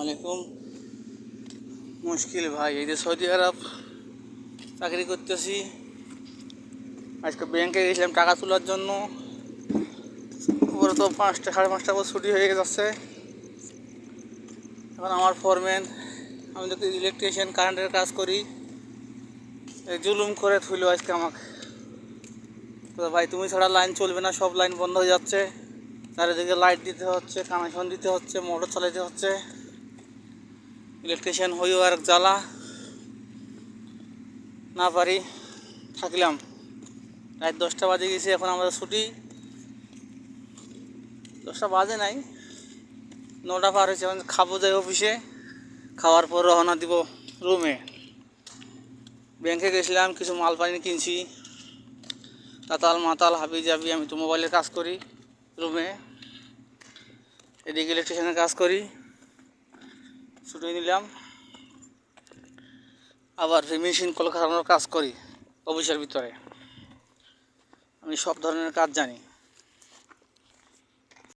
আলাইকুম। মুশকিল ভাই, এই যে সৌদি আরব চাকরি করতেছি। আজকে ব্যাংকে গেছিলাম টাকা তোলার জন্য। ওরা তো 5টা 5:30 পর ছুটি হয়ে যাচ্ছে। এখন আমার ফোরম্যান, আমি তো ইলেকট্রিশিয়ান, কারেন্টের কাজ করি, এই জুলুম করে থুইলো আজকে আমাকে। তো ভাই তুমি ছাড়া লাইন চলবে না, সব লাইন বন্ধ হয়ে যাচ্ছে। চারিদিকে লাইট দিতে হচ্ছে, কানেকশন দিতে হচ্ছে, মোটর চালাতে হচ্ছে। ইলেকট্রিশিয়ান হয়েও আর জ্বালা, না পারি থাকলাম। রাত 10টা বাজে গেছি, এখন আমাদের ছুটি। 10টা বাজে নাই, 9টা পার হয়েছে। এখন খাবো যাই অফিসে, খাওয়ার পর রওনা দিব রুমে। ব্যাংকে গেছিলাম, কিছু মাল পানি কিনছি, তাতাল মাতাল হাবি যাবি। আমি তো মোবাইলের কাজ করি রুমে, এদিকে ইলেকট্রিশিয়ানের কাজ করি। ছুটি নিলাম, আবার মেশিন কল খাটানোর কাজ করি অফিসের ভিতরে। আমি সব ধরনের কাজ জানি।